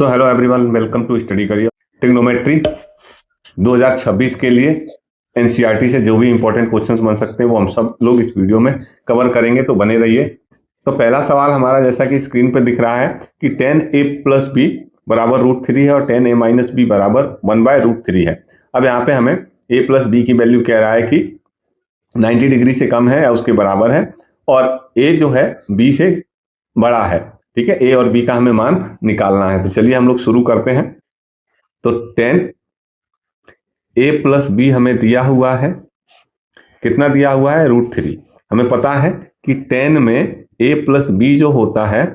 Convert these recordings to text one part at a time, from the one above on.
So hello everyone, welcome to study career trigonometry 2026 के लिए NCERT से जो भी इंपॉर्टेंट क्वेश्चंस बन सकते हैं वो हम सब लोग इस वीडियो में कवर करेंगे, तो बने रहिए। तो पहला सवाल हमारा जैसा कि स्क्रीन पर दिख रहा है कि tan a प्लस बी बराबर √3 है और tan a माइनस बी बराबर 1/√3 है। अब यहाँ पे हमें a प्लस बी की वैल्यू कह रहा है कि 90 डिग्री से कम है या उसके बराबर है और a जो है b से बड़ा है। ठीक है, ए और बी का हमें मान निकालना है। तो चलिए हम लोग शुरू करते हैं। तो tan a प्लस बी हमें दिया हुआ है, कितना दिया हुआ है? √3। हमें पता है कि tan में a प्लस बी जो होता है,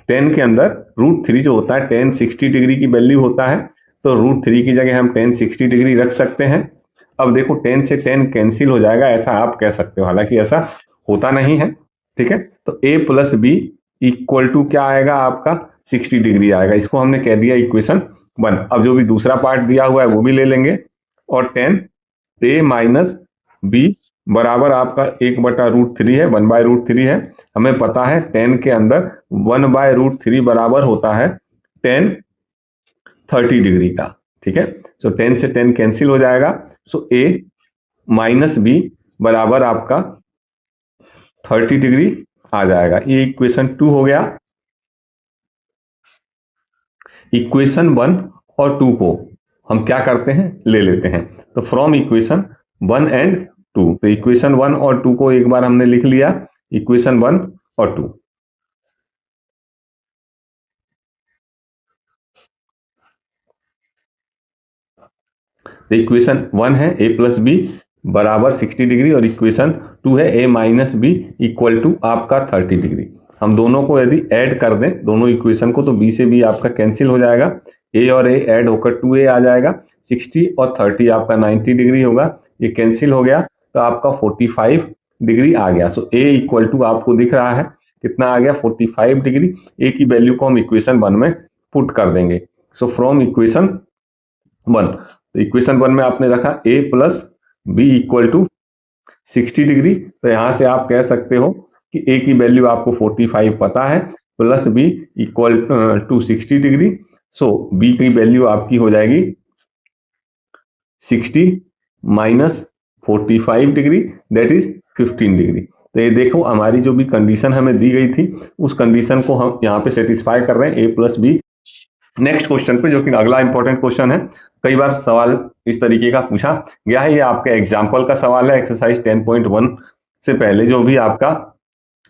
tan के अंदर √3 जो होता है tan 60 डिग्री की वैल्यू होता है, तो √3 की जगह हम tan 60 डिग्री रख सकते हैं। अब देखो tan से tan कैंसिल हो जाएगा, ऐसा आप कह सकते हो, हालांकि ऐसा होता नहीं है। ठीक है, तो a plus b equal to क्या आएगा आपका? 60 डिग्री आएगा। इसको हमने कह दिया इक्वेशन 1। अब जो भी दूसरा पार्ट दिया हुआ है वो भी ले लेंगे और tan a माइनस बी बराबर आपका 1/√3 है, 1/√3 है। हमें पता है tan के अंदर 1/√3 बराबर होता है tan 30 डिग्री का। ठीक है, सो tan से tan कैंसिल हो जाएगा। सो a माइनस बी बराबर आपका 30 डिग्री आ जाएगा। ये इक्वेशन 2 हो गया। इक्वेशन 1 और 2 को हम क्या करते हैं? ले लेते हैं। तो फ्रॉम इक्वेशन 1 एंड 2, तो इक्वेशन 1 और 2 को एक बार हमने लिख लिया, इक्वेशन 1 और 2। इक्वेशन 1 है a प्लस बी बराबर 60 डिग्री और इक्वेशन 2 है a minus b equal to आपका 30 डिग्री। हम दोनों को यदि ऐड कर दें, दोनों इक्वेशन को, तो b से b आपका कैंसिल हो जाएगा, a और a ऐड होकर 2a आ जाएगा। 60 और 30 आपका 90 डिग्री होगा, ये कैंसिल हो गया तो आपका 45 डिग्री आ गया। सो a इक्वल टू आपको दिख रहा है कितना आ गया? 45 डिग्री। a की वैल्यू को हम इक्वेशन 1 में पुट कर देंगे। सो फ्रॉम इक्वेशन 1, तो इक्वेशन 1 में आपने रखा a plus b equal to 60 degree. तो यहां से आप कह सकते हो कि a की वैल्यू आपको 45 पता है, plus b equal to 60 degree. So b की वैल्यू आपकी हो जाएगी 60 minus 45 degree, that is 15 degree. तो ये देखो, हमारी जो भी कंडीशन हमें दी गई थी उस कंडीशन को हम यहाँ पे सेटिस्फाई कर रहे हैं, a plus b. Next question पे, जो कि अगला इंपॉर्टेंट क्वेश्चन है, कई बार सवाल इस तरीके का पूछा गया है। ये आपका एग्जाम्पल का सवाल है, एक्सरसाइज 10.1 से पहले जो भी आपका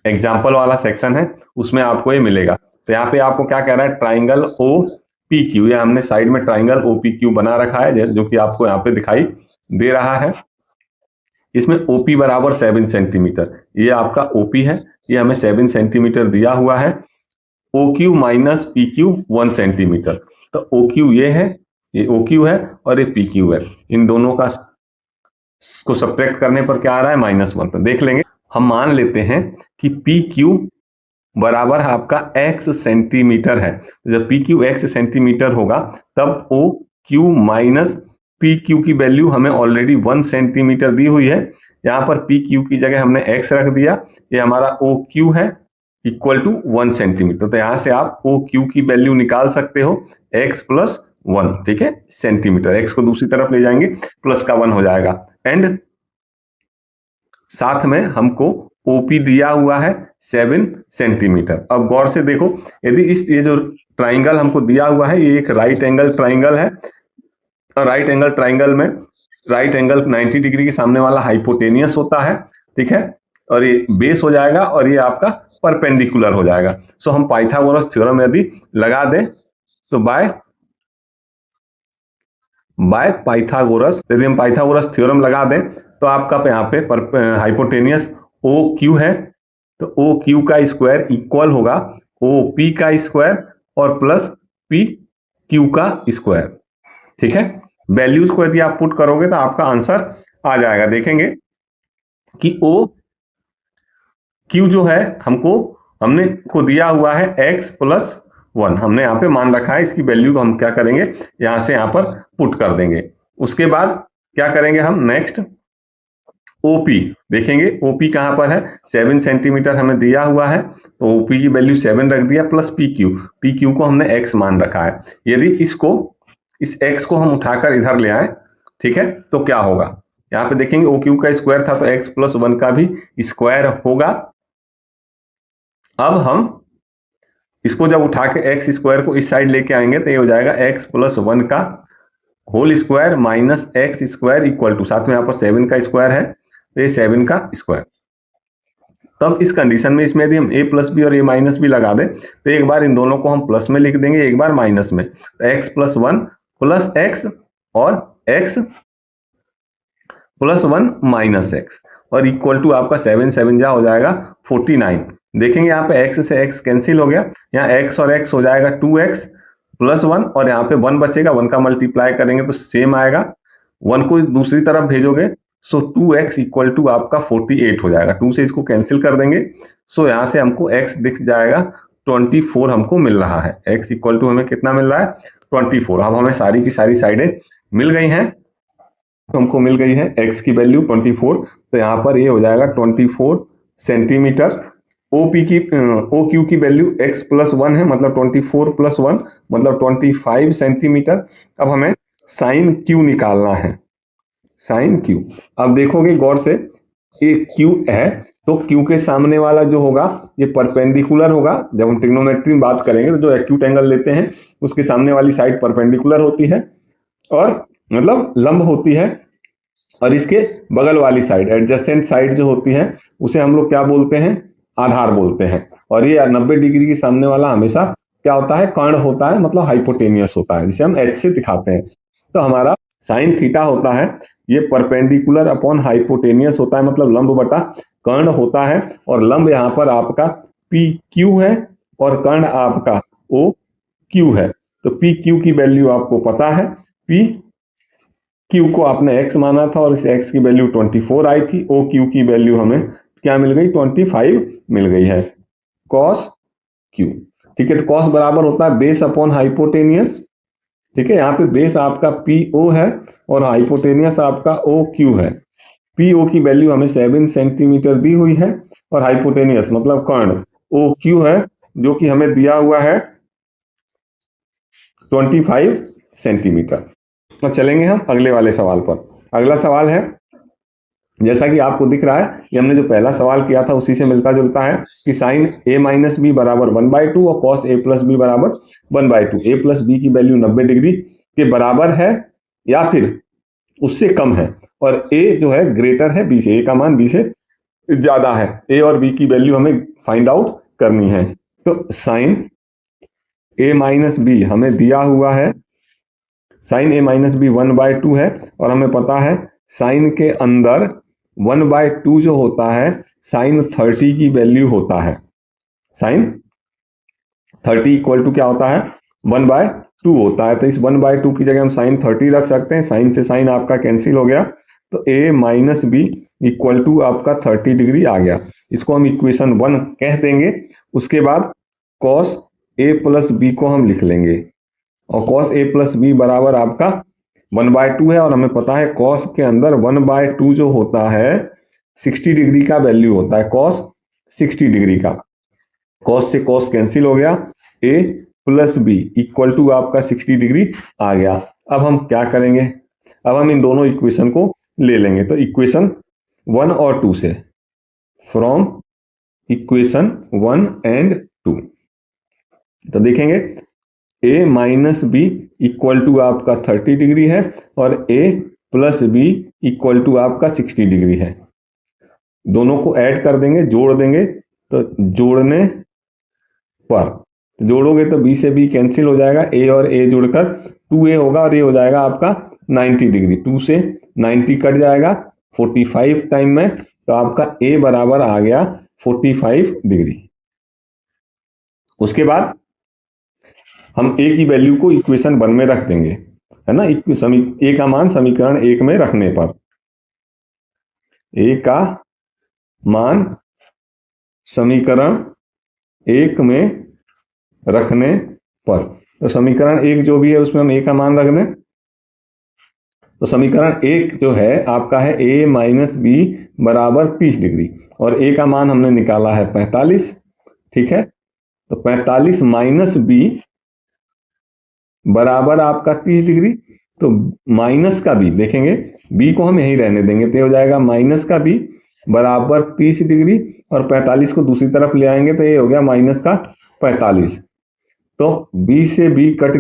एग्जाम्पल वाला सेक्शन है उसमें आपको ये मिलेगा। तो यहाँ पे आपको क्या कह रहा है? ट्राइंगल ओ पी क्यू, ये हमने साइड में ट्राइंगल ओ पी क्यू बना रखा है जो कि आपको यहाँ पे दिखाई दे रहा है। इसमें ओपी बराबर 7 सेंटीमीटर, ये आपका ओपी है, ये हमें 7 सेंटीमीटर दिया हुआ है। O Q minus P Q 1 centimetre, तो ओ क्यू ये है, ये ओ क्यू है और ये पी क्यू है। इन दोनों का को सब्ट्रैक्ट करने पर क्या आ रहा है? -1। तो देख लेंगे, हम मान लेते हैं कि पी क्यू बराबर आपका x सेंटीमीटर है। जब पी क्यू x सेंटीमीटर होगा तब O Q minus P Q की वैल्यू हमें ऑलरेडी 1 सेंटीमीटर दी हुई है। यहाँ पर पी क्यू की जगह हमने x रख दिया, ये हमारा ओ क्यू है इक्वल टू 1 सेंटीमीटर। तो यहां से आप ओ क्यू की वैल्यू निकाल सकते हो x प्लस 1। ठीक है, सेंटीमीटर, x को दूसरी तरफ ले जाएंगे, प्लस का 1 हो जाएगा। एंड साथ में हमको ओपी दिया हुआ है 7 सेंटीमीटर। अब गौर से देखो, यदि ये जो ट्राइंगल हमको दिया हुआ है ये एक राइट एंगल ट्राइंगल है, राइट एंगल ट्राइंगल में राइट एंगल 90 डिग्री के सामने वाला हाइपोटेनियस होता है। ठीक है, और ये बेस हो जाएगा और ये आपका परपेंडिकुलर हो जाएगा। सो हम पाइथागोरस थ्योरम यदि लगा दें तो बाय पाइथागोरस, यदि हम पाइथागोरस थ्योरम लगा दें तो आपका यहाँ पे हाइपोटेनियस ओ क्यू है, तो ओ क्यू का स्क्वायर इक्वल होगा ओ पी का स्क्वायर और प्लस पी क्यू का स्क्वायर। ठीक है, वैल्यूज को यदि आप पुट करोगे तो आपका आंसर आ जाएगा। देखेंगे कि ओ क्यू जो है हमने को दिया हुआ है x प्लस 1, हमने यहाँ पे मान रखा है, इसकी वैल्यू को हम क्या करेंगे? यहाँ से यहाँ पर पुट कर देंगे। उसके बाद क्या करेंगे हम? नेक्स्ट ओपी देखेंगे, ओपी कहां पर है, 7 सेंटीमीटर हमें दिया हुआ है, तो ओपी की वैल्यू 7 रख दिया, प्लस पी क्यू को हमने एक्स मान रखा है। यदि इस एक्स को हम उठाकर इधर ले आए, ठीक है, तो क्या होगा, यहां पे देखेंगे ओ क्यू का स्क्वायर था तो एक्स प्लस 1 का भी स्क्वायर होगा। अब हम इसको जब उठा के एक्स स्क्वायर को इस साइड लेके आएंगे तो ये हो जाएगा एक्स प्लस 1 का whole square minus x square equal to, साथ में यहाँ पर 7 का स्क्वायर है तो ये 7 का स्क्वायर। तब इस कंडीशन में इसमें यदि हम a प्लस बी और a माइनस बी लगा दें तो एक बार इन दोनों को हम प्लस में लिख देंगे, एक बार माइनस में, तो एक्स प्लस 1 प्लस एक्स और एक्स प्लस 1 माइनस एक्स और इक्वल टू आपका 7 7 जा हो जाएगा 49। देखेंगे यहाँ पे x से x कैंसिल हो गया, यहाँ x और x हो जाएगा 2x प्लस 1 और यहाँ पे 1 बचेगा, 1 का मल्टीप्लाई करेंगे तो सेम आएगा, 1 को दूसरी तरफ भेजोगे सो 2x इक्वल टू आपका 48 हो जाएगा, 2 से इसको कैंसिल कर देंगे, सो यहाँ से हमको x दिख जाएगा 24 हमको मिल रहा है, x इक्वल टू हमें कितना मिल रहा है 24। अब हमें सारी की सारी साइडें मिल गई हैं, हमको मिल गई है x की वैल्यू 24, तो यहाँ पर ये हो जाएगा 24 सेंटीमीटर। ओ क्यू की वैल्यू x प्लस 1 है, मतलब 24 प्लस 1 मतलब 25 सेंटीमीटर। अब हमें साइन क्यू निकालना है, साइन क्यू। अब देखोगे गौर से, ये क्यू है तो क्यू के सामने वाला जो होगा ये परपेंडिकुलर होगा। जब हम ट्रिग्नोमेट्री में बात करेंगे तो जो एक्यूट एंगल लेते हैं उसके सामने वाली साइड परपेंडिकुलर होती है और मतलब लंब होती है, और इसके बगल वाली साइड एडजेसेंट साइड जो होती है उसे हम लोग क्या बोलते हैं, आधार बोलते हैं। और ये 90 डिग्री के सामने वाला हमेशा क्या होता है, कर्ण होता है, मतलब हाइपोटेनियस होता है, जिसे हम एच से दिखाते हैं। तो हमारा साइन थीटा होता है ये परपेंडिकुलर अपॉन हाइपोटेनियस होता है, मतलब लंब बटा कर्ण होता है, और लंब यहाँ पर आपका पी क्यू है और कर्ण आपका ओ क्यू है। तो पी क्यू की वैल्यू आपको पता है, पी क्यू को आपने x माना था और इस x की वैल्यू 24 आई थी, ओ क्यू की वैल्यू हमें क्या मिल गई 25 मिल गई है, cos क्यू। ठीक है, तो cos बराबर होता है बेस अपॉन हाइपोटेनियस। ठीक है, यहाँ पे बेस आपका पी ओ है और हाइपोटेनियस आपका ओ क्यू है। पी ओ की वैल्यू हमें 7 सेंटीमीटर दी हुई है और हाइपोटेनियस मतलब कर्ण ओ क्यू है जो कि हमें दिया हुआ है 25 सेंटीमीटर। और चलेंगे हम अगले वाले सवाल पर। अगला सवाल है, जैसा कि आपको दिख रहा है कि हमने जो पहला सवाल किया था उसी से मिलता जुलता है कि साइन a माइनस बी बराबर 1/2 और कॉस a प्लस बी बराबर 1/2। a प्लस बी की वैल्यू 90 डिग्री के बराबर है या फिर उससे कम है, और a जो है ग्रेटर है b से, a का मान b से ज्यादा है। a और b की वैल्यू हमें फाइंड आउट करनी है। तो साइन a माइनस बी हमें दिया हुआ है, साइन a माइनस बी 1/2 है, और हमें पता है साइन के अंदर 1/2 जो होता है साइन 30 की वैल्यू होता है, साइन 30 इक्वल टू क्या होता है 1/2 होता है। तो इस 1/2 की जगह हम साइन 30 रख सकते हैं, साइन से साइन आपका कैंसिल हो गया, तो a minus b equal to आपका 30 डिग्री आ गया। इसको हम इक्वेशन 1 कह देंगे। उसके बाद कॉस a प्लस बी को हम लिख लेंगे, और cos a प्लस बी बराबर आपका 1/2 है, और हमें पता है cos के अंदर 1/2 जो होता है 60 डिग्री का वैल्यू होता है, cos 60 डिग्री का, cos से cos कैंसिल हो गया, a plus b equal to आपका 60 डिग्री आ गया। अब हम क्या करेंगे, अब हम इन दोनों इक्वेशन को ले लेंगे। तो इक्वेशन 1 और 2 से, फ्रॉम इक्वेशन 1 एंड 2, तो देखेंगे a minus b equal to आपका 30 डिग्री है और a plus b equal to आपका 60 डिग्री है। दोनों को ऐड कर देंगे, जोड़ देंगे, तो जोड़ने पर जोड़ोगे तो b से b कैंसिल हो जाएगा, a और a जुड़कर 2a होगा और ये हो जाएगा आपका 90 डिग्री, 2 से 90 कट जाएगा 45 टाइम में, तो आपका a बराबर आ गया 45 डिग्री। उसके बाद हम a की वैल्यू को इक्वेशन 1 में रख देंगे, है ना, a का मान समीकरण 1 में रखने पर, a का मान समीकरण 1 में रखने पर, तो समीकरण 1 जो भी है उसमें हम a का मान रख दें, तो समीकरण एक जो है आपका है a माइनस बी बराबर 30 डिग्री, और a का मान हमने निकाला है 45। ठीक है, तो 45 माइनस बी बराबर आपका 30 डिग्री। तो माइनस का बी देखेंगे, बी को हम यहीं रहने देंगे, तो ये हो जाएगा माइनस का बी बराबर 30 डिग्री, और 45 को दूसरी तरफ ले आएंगे तो ये हो गया माइनस का 45। तो b से b cut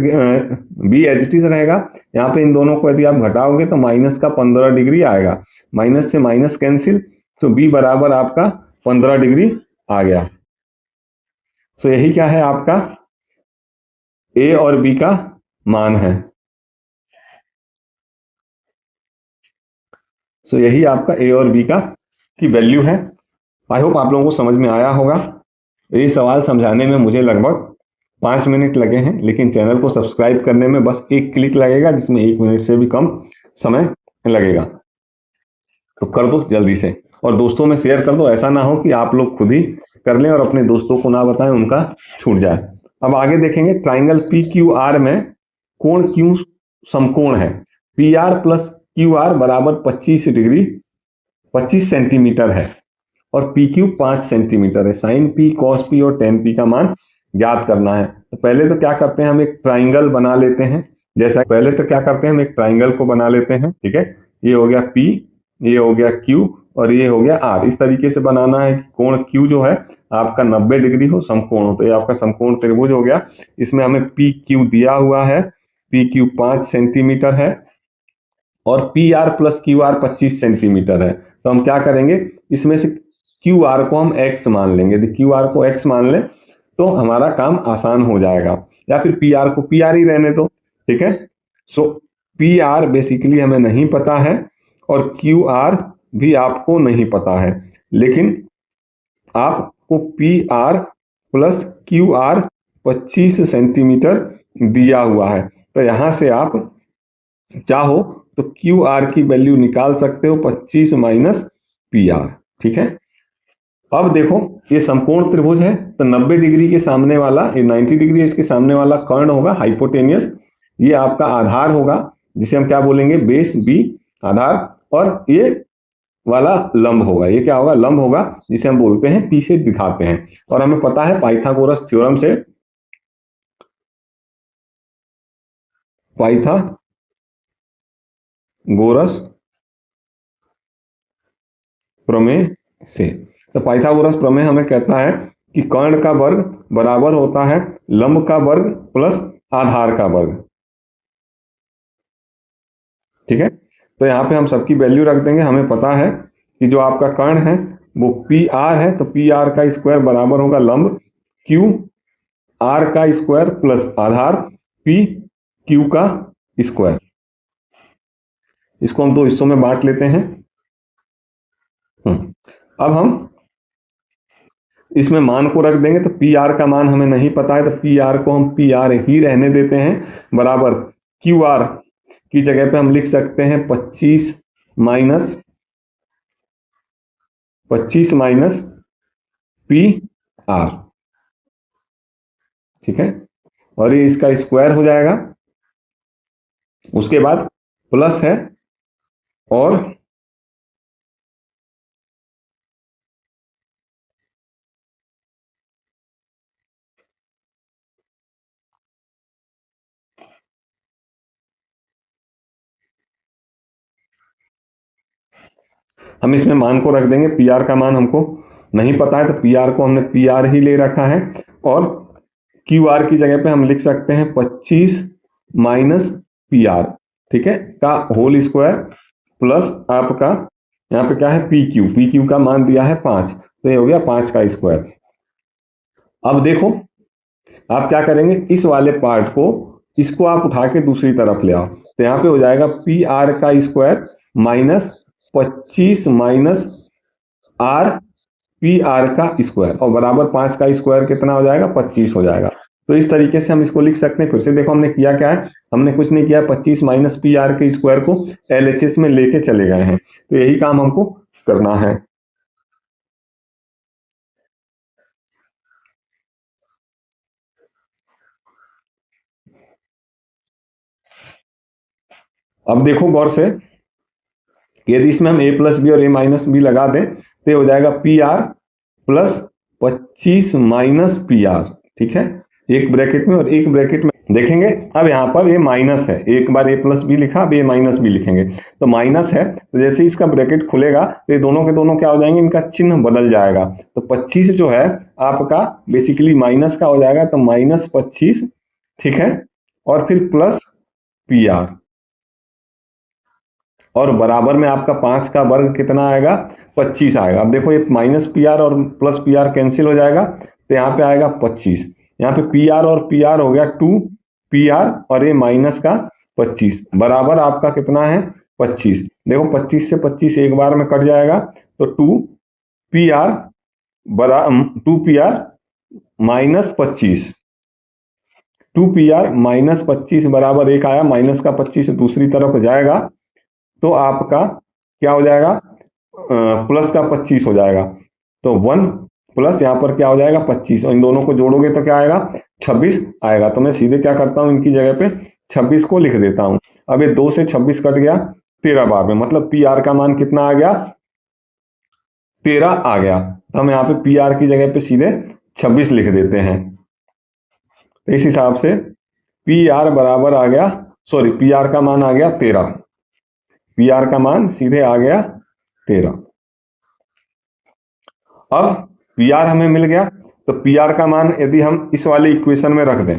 b as it is रहेगा। यहाँ पे इन दोनों को यदि आप घटाओगे तो माइनस का 15 डिग्री आएगा, माइनस से माइनस कैंसिल, तो b बराबर आपका 15 डिग्री आ गया। तो यही क्या है आपका a और b का मान है। सो यही आपका a और b का की वैल्यू है। आई होप आप लोगों को समझ में आया होगा। ये सवाल समझाने में मुझे लगभग 5 मिनट लगे हैं, लेकिन चैनल को सब्सक्राइब करने में बस एक क्लिक लगेगा, जिसमें 1 मिनट से भी कम समय लगेगा। तो कर दो जल्दी से, और दोस्तों में शेयर कर दो, ऐसा ना हो कि आप लोग खुद ही कर लें और अपने दोस्तों को ना बताएं, उनका छूट जाए। अब आगे देखेंगे, ट्राइंगल पी क्यू आर में कोण क्यू समकोण है। P R plus Q R बराबर 25 डिग्री 25 सेंटीमीटर है, और पी क्यू 5 सेंटीमीटर है। साइन पी, कॉस पी और टेन पी का मान ज्ञात करना है। तो पहले तो क्या करते हैं, हम एक ट्राइंगल बना लेते हैं। जैसा पहले तो क्या करते हैं, हम एक ट्राइंगल को बना लेते हैं। ठीक है, ये हो गया P, ये हो गया Q और ये हो गया R। इस तरीके से बनाना है कि कोण Q जो है आपका 90 डिग्री हो, समकोण हो। तो ये आपका समकोण त्रिभुज हो गया। इसमें हमें PQ दिया हुआ है, PQ 5 सेंटीमीटर है, और P R plus Q R 25 centimetre है। तो हम क्या करेंगे, इसमें से क्यू आर को हम x मान लेंगे। यदि क्यू आर को x मान लें तो हमारा काम आसान हो जाएगा, या फिर पी आर को पी आर ही रहने दो। ठीक है, सो पी आर बेसिकली हमें नहीं पता है, और क्यू आर भी आपको नहीं पता है, लेकिन आपको P R plus Q R 25 centimetre दिया हुआ है। तो यहां से आप चाहो तो क्यू आर की वैल्यू निकाल सकते हो, 25 माइनस पी आर। ठीक है, अब देखो ये समकोण त्रिभुज है, तो 90 डिग्री के सामने वाला, ये 90 डिग्री इसके सामने वाला कर्ण होगा हाइपोटेनियस। ये आपका आधार होगा, जिसे हम क्या बोलेंगे, बेस बी आधार, और ये वाला लंब होगा। ये क्या होगा, लंब होगा, जिसे हम बोलते हैं पी से दिखाते हैं। और हमें पता है पाइथागोरस थ्योरम से, पाइथागोरस प्रमेय से, तो पाइथागोरस प्रमेय हमें कहता है कि कर्ण का वर्ग बराबर होता है लंब का वर्ग प्लस आधार का वर्ग। ठीक है, तो यहाँ पे हम सबकी वैल्यू रख देंगे। हमें पता है कि जो आपका कर्ण है वो पी आर है, तो पी आर का स्क्वायर बराबर होगा लंब क्यू आर का स्क्वायर प्लस आधार पी क्यू का स्क्वायर। इसको हम दो हिस्सों में बांट लेते हैं। अब हम इसमें मान को रख देंगे, तो पी आर का मान हमें नहीं पता है, तो पी आर को हम पी आर ही रहने देते हैं, बराबर क्यू आर की जगह पे हम लिख सकते हैं 25 माइनस पी आर। ठीक है, और ये इसका स्क्वायर हो जाएगा, उसके बाद प्लस है, और हम इसमें मान को रख देंगे। पी आर का मान हमको नहीं पता है, तो पी आर को हमने पी आर ही ले रखा है, और क्यू आर की जगह पे हम लिख सकते हैं 25 माइनस पी आर, ठीक है, का होल स्क्वायर प्लस आपका यहाँ पे क्या है, पी क्यू का मान दिया है 5, तो ये हो गया 5 का स्क्वायर। अब देखो आप क्या करेंगे, इस वाले पार्ट को, इसको आप उठा के दूसरी तरफ ले आओ, तो यहाँ पे हो जाएगा पी आर का square minus 25 minus R P R का स्क्वायर, और बराबर 5 का स्क्वायर कितना हो जाएगा, 25 हो जाएगा। तो इस तरीके से हम इसको लिख सकते हैं। फिर से देखो हमने किया क्या है, हमने कुछ नहीं किया, 25 माइनस पी आर के स्क्वायर को एलएचएस में लेके चले गए हैं। तो यही काम हमको करना है। अब देखो गौर से, यदि इसमें हम a प्लस बी और a माइनस बी लगा दें तो ये हो जाएगा P R plus 25 minus P R. ठीक है, एक ब्रैकेट में और एक ब्रैकेट में देखेंगे। अब यहाँ पर ये माइनस है, एक बार a प्लस बी लिखा, अब ये माइनस बी लिखेंगे तो माइनस है, तो जैसे इसका ब्रैकेट खुलेगा तो ये दोनों के दोनों क्या हो जाएंगे, इनका चिन्ह बदल जाएगा। तो 25 जो है आपका बेसिकली माइनस का हो जाएगा, तो -25, ठीक है, और फिर प्लस पी आर, और बराबर में आपका 5 का वर्ग कितना आएगा, 25 आएगा। अब देखो ये माइनस पी आर और प्लस पी आर कैंसिल हो जाएगा, तो यहाँ पे आएगा 25, यहाँ पे पी आर और पी आर हो गया 2 पी आर और ये माइनस का 25 बराबर आपका कितना है 25। देखो 25 से 25 एक बार में कट जाएगा, तो 2 P R minus 25, 2 P R minus 25 बराबर एक आया, माइनस का 25 दूसरी तरफ जाएगा तो आपका क्या हो जाएगा, प्लस का 25 हो जाएगा। तो 1 प्लस यहाँ पर क्या हो जाएगा 25, और इन दोनों को जोड़ोगे तो क्या आएगा 26 आएगा। तो मैं सीधे क्या करता हूँ, इनकी जगह पे 26 को लिख देता हूँ। अब ये 2 से 26 कट गया 13 बार में, मतलब पी आर का मान कितना आ गया, 13 आ गया। तो हम यहाँ पे पी आर की जगह पे सीधे 26 लिख देते हैं। तो इस हिसाब से पी आर बराबर आ गया, सॉरी पी आर का मान आ गया 13, पी आर का मान सीधे आ गया 13। अब पी आर हमें मिल गया, तो पी आर का मान यदि हम इस वाले इक्वेशन में रख दें,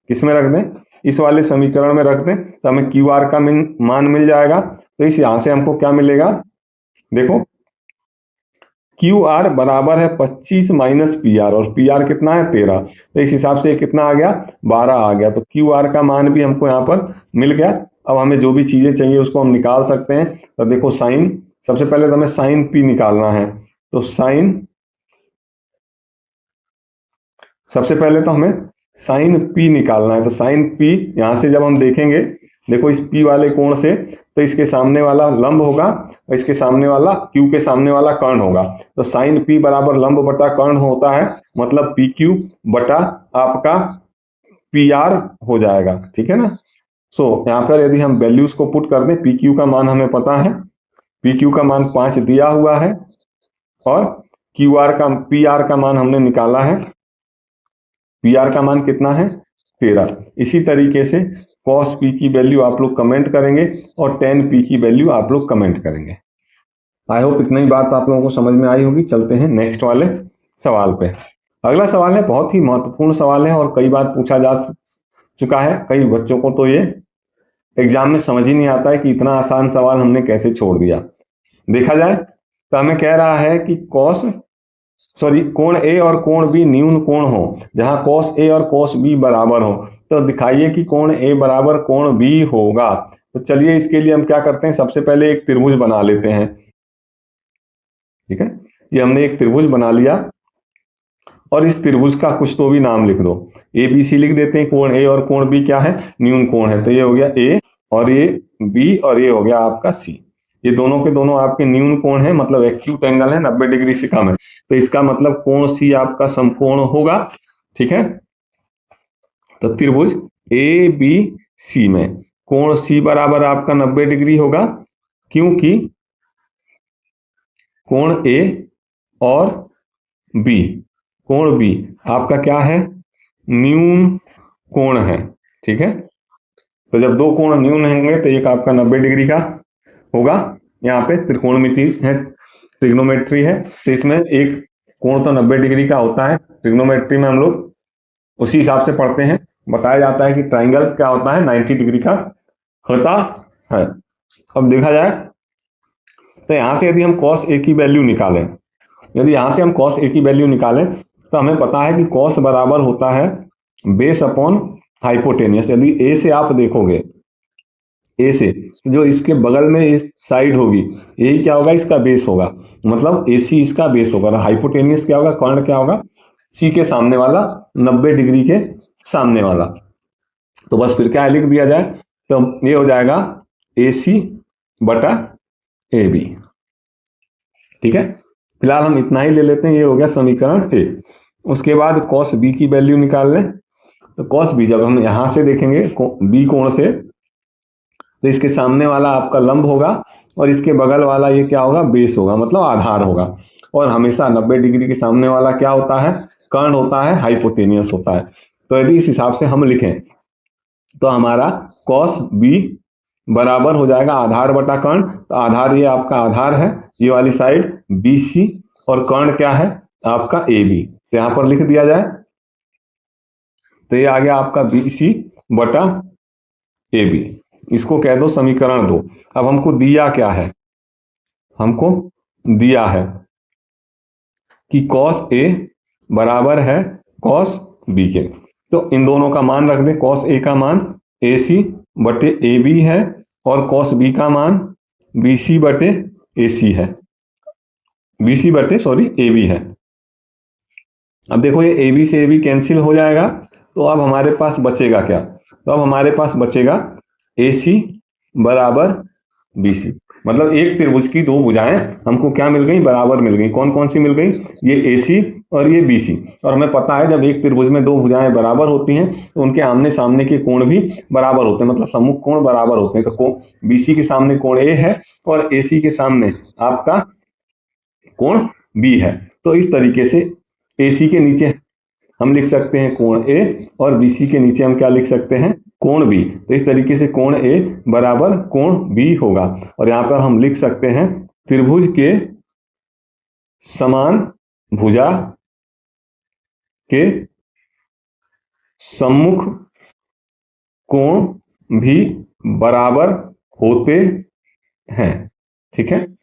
किस में रख दें, इस वाले समीकरण में रख दें, तो हमें क्यू आर का मान मिल जाएगा। तो इस यहां से हमको क्या मिलेगा, देखो क्यू आर बराबर है 25 माइनस पी आर, और पी आर कितना है 13, तो इस हिसाब से कितना आ गया 12 आ गया। तो क्यू आर का मान भी हमको यहाँ पर मिल गया। अब हमें जो भी चीजें चाहिए उसको हम निकाल सकते हैं। तो देखो साइन, सबसे पहले तो हमें साइन पी निकालना है, तो साइन, सबसे पहले तो हमें साइन पी निकालना है। तो साइन पी यहां से जब हम देखेंगे, देखो इस पी वाले कोण से, तो इसके सामने वाला लंब होगा और इसके सामने वाला क्यू के सामने वाला कर्ण होगा। तो साइन पी बराबर लंब बटा कर्ण होता है, मतलब पी क्यू बटा आपका पी आर हो जाएगा। ठीक है ना। सो यहाँ पर यदि हम वैल्यूज को पुट कर दें, पी क्यू का मान हमें पता है, पी क्यू का मान 5 दिया हुआ है, और क्यू आर का पी आर का मान हमने निकाला है, पी आर का मान कितना है 13। इसी तरीके से कॉस पी की वैल्यू आप लोग कमेंट करेंगे और टेन पी की वैल्यू आप लोग कमेंट करेंगे। आई होप इतनी बात आप लोगों को समझ में आई होगी। चलते हैं नेक्स्ट वाले सवाल पे। अगला सवाल है, बहुत ही महत्वपूर्ण सवाल है और कई बार पूछा जा चुका है। कई बच्चों को तो ये एग्जाम में समझ ही नहीं आता है कि इतना आसान सवाल हमने कैसे छोड़ दिया। देखा जाए तो हमें कह रहा है कि कोण ए और कोण बी न्यून कोण हो, जहां कॉस ए और कॉस बी बराबर हो, तो दिखाइए कि कोण ए बराबर कोण बी होगा। तो चलिए इसके लिए हम क्या करते हैं, सबसे पहले एक त्रिभुज बना लेते हैं। ठीक है, ये हमने एक त्रिभुज बना लिया और इस त्रिभुज का कुछ तो भी नाम लिख दो। ए बी सी लिख देते हैं। कोण ए और कोण बी क्या है, न्यून कोण है, तो ये हो गया ए और ये बी और ये हो गया आपका सी। ये दोनों के दोनों आपके न्यून कोण है, मतलब एक्यूट एंगल है, 90 डिग्री से कम है, तो इसका मतलब कोण सी आपका समकोण होगा। ठीक है, तो त्रिभुज ए बी सी में कोण सी बराबर आपका 90 डिग्री होगा, क्योंकि कोण ए और बी, कोण बी आपका क्या है, न्यून कोण है। ठीक है, तो जब दो कोण न्यून होंगे तो एक आपका 90 डिग्री का होगा। यहाँ पे त्रिकोणमिति है, ट्रिग्नोमेट्री है, तो इसमें एक कोण तो 90 डिग्री का होता है। ट्रिग्नोमेट्री में हम लोग उसी हिसाब से पढ़ते हैं। बताया जाता है कि ट्राइंगल क्या होता है, 90 डिग्री का होता है। अब देखा जाए तो यहां से यदि हम cos a की वैल्यू निकालें, यदि यहां से हम cos a की वैल्यू निकालें तो हमें पता है कि cos बराबर होता है बेस अपॉन हाइपोटेनियस। यदि a से आप देखोगे, ए से जो इसके बगल में इस साइड होगी, यही क्या होगा, इसका बेस होगा, मतलब ए सी इसका बेस होगा। हाइपोटेनियस क्या होगा, कर्ण क्या होगा, सी के सामने वाला, 90 डिग्री के सामने वाला। तो बस फिर क्या लिख दिया जाए, तो ये हो जाएगा ए सी बटा ए बी। ठीक है, फिलहाल हम इतना ही ले लेते हैं, ये हो गया समीकरण ए। उसके बाद कॉस बी की वैल्यू निकाल लें। तो कॉस बी जब हम यहां से देखेंगे बी कोण से, तो इसके सामने वाला आपका लंब होगा और इसके बगल वाला ये क्या होगा, बेस होगा, मतलब आधार होगा। और हमेशा 90 डिग्री के सामने वाला क्या होता है, कर्ण होता है, हाइपोटेनियस होता है। तो यदि इस हिसाब से हम लिखें तो हमारा cos b बराबर हो जाएगा आधार बटा कर्ण। तो आधार ये आपका आधार है, ये वाली साइड BC, और कर्ण क्या है आपका AB। तो यहां पर लिख दिया जाए तो ये आ गया आपका BC बटा AB। इसको कह दो समीकरण 2। अब हमको दिया क्या है, हमको दिया है कि cos A बराबर है cos B के। तो इन दोनों का मान रख दें। cos A का मान AC बटे AB है और cos B का मान BC बटे AC है, BC बटे सॉरी AB है। अब देखो ये AB से AB कैंसिल हो जाएगा, तो अब हमारे पास बचेगा क्या, तो अब हमारे पास बचेगा AC बराबर BC। मतलब एक त्रिभुज की दो भुजाएं हमको क्या मिल गई, बराबर मिल गई। कौन कौन सी मिल गई, ये AC और ये BC। और हमें पता है जब एक त्रिभुज में दो भुजाएं बराबर होती हैं तो उनके आमने सामने के कोण भी बराबर होते हैं, मतलब सम्मुख कोण बराबर होते हैं। तो BC के सामने कोण A है और AC के सामने आपका कोण B है। तो इस तरीके से AC के नीचे हम लिख सकते हैं कोण A और BC के नीचे हम क्या लिख सकते हैं, कोण B। तो इस तरीके से कोण A बराबर कोण B होगा। और यहां पर हम लिख सकते हैं त्रिभुज के समान भुजा के सम्मुख कोण भी बराबर होते हैं। ठीक है।